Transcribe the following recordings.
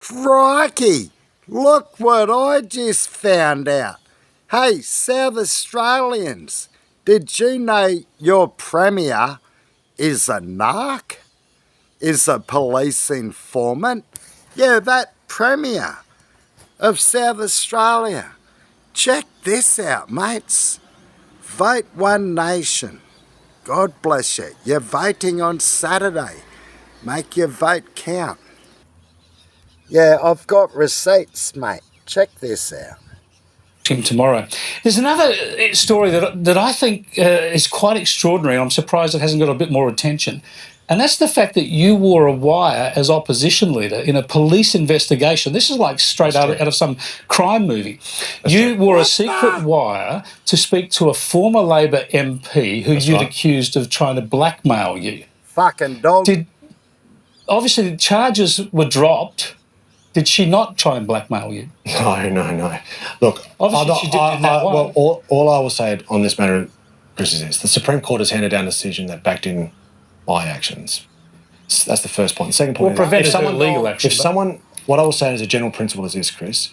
Crikey! Look what I just found out. Hey, South Australians, did you know your Premier is a narc? Is a police informant? Yeah, that Premier of South Australia. Check this out, mates. Vote One Nation. God bless you. You're voting on Saturday. Make your vote count. Yeah, I've got receipts, mate. Check this out. Him tomorrow. There's another story that I think is quite extraordinary. I'm surprised it hasn't got a bit more attention. And that's the fact that you wore a wire as opposition leader in a police investigation. This is like straight out of some crime movie. You wore a secret wire to speak to a former Labor MP who you'd accused of trying to blackmail you. Fucking dog. Obviously, the charges were dropped. Did she not try and blackmail you? No. Look, obviously she did in that one. Well, all I will say on this matter, Chris, is this. The Supreme Court has handed down a decision that backed in my actions. That's the first point. The second point is legal action. What I will say as a general principle is this, Chris,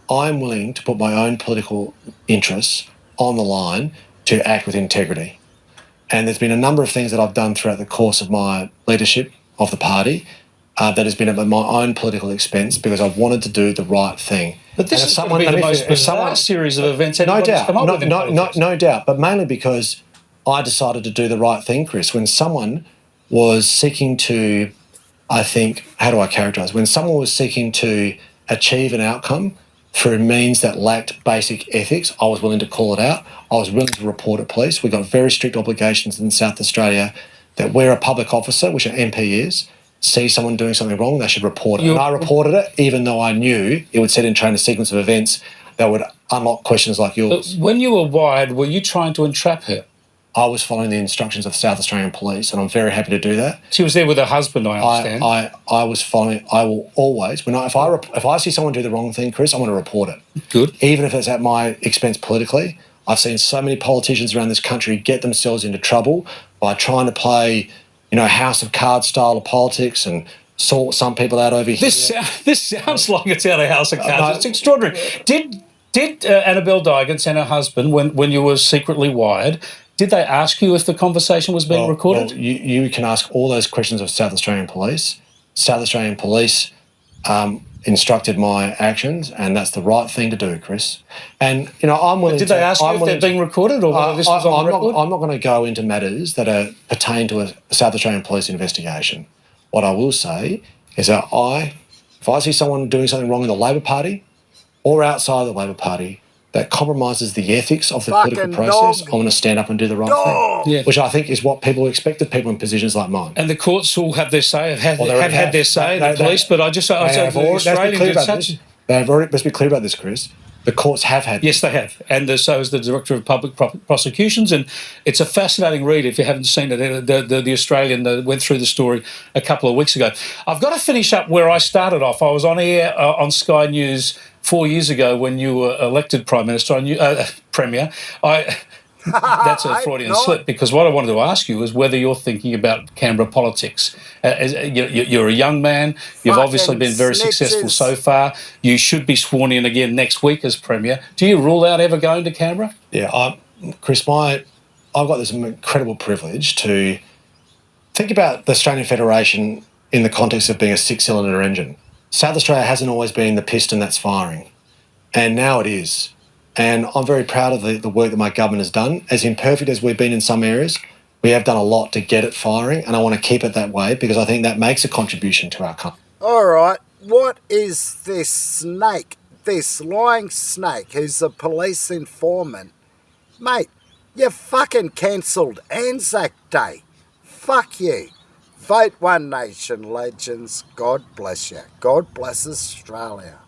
I'm willing to put my own political interests on the line to act with integrity. And there's been a number of things that I've done throughout the course of my leadership of the party that has been at my own political expense because I've wanted to do the right thing. But this is going to be the most bizarre series of events anybody's come up with. No doubt, but mainly because I decided to do the right thing, Chris. When someone was seeking to, I think, how do I characterise? When someone was seeking to achieve an outcome through means that lacked basic ethics, I was willing to call it out. I was willing to report it, police. We've got very strict obligations in South Australia that where a public officer, which an MP is, sees someone doing something wrong, they should report it. And I reported it, even though I knew it would set in train a sequence of events that would unlock questions like yours. But when you were wired, were you trying to entrap her? I was following the instructions of South Australian Police, and I'm very happy to do that. She was there with her husband, I understand. I was following. I will always, if I see someone do the wrong thing, Chris, I want to report it. Good. Even if it's at my expense politically. I've seen so many politicians around this country get themselves into trouble by trying to play, house of cards style of politics and sort some people out over here. This sounds like it's out of house of cards. It's extraordinary. Did Annabelle Digance and her husband, when you were secretly wired, did they ask you if the conversation was being recorded? Well, you can ask all those questions of South Australian Police. South Australian Police instructed my actions, and that's the right thing to do, Chris. And, I'm willing to... Did they ask you if they're being recorded or this was on record? I'm not going to go into matters that pertain to a South Australian Police investigation. What I will say is that if I see someone doing something wrong in the Labor Party or outside the Labor Party that compromises the ethics of the political process, I want to stand up and do the right thing, which I think is what people expect of people in positions like mine. And the courts all have their say, have had their say, the police, but let's be clear about this, Chris. The courts have had... Yes, they have. And so has the Director of Public Prosecutions. And it's a fascinating read if you haven't seen it. The Australian went through the story a couple of weeks ago. I've got to finish up where I started off. I was on air on Sky News 4 years ago when you were elected Prime Minister, Premier. That's a Freudian slip, because what I wanted to ask you is whether you're thinking about Canberra politics. You're a young man. You've obviously been very successful so far. You should be sworn in again next week as Premier. Do you rule out ever going to Canberra? Yeah, Chris, I've got this incredible privilege to think about the Australian Federation in the context of being a six-cylinder engine. South Australia hasn't always been the piston that's firing, and now it is. And I'm very proud of the work that my government has done. As imperfect as we've been in some areas, we have done a lot to get it firing, and I want to keep it that way because I think that makes a contribution to our country. All right, what is this snake, this lying snake who's a police informant? Mate, you fucking cancelled Anzac Day. Fuck you. Vote One Nation, legends. God bless you. God bless Australia.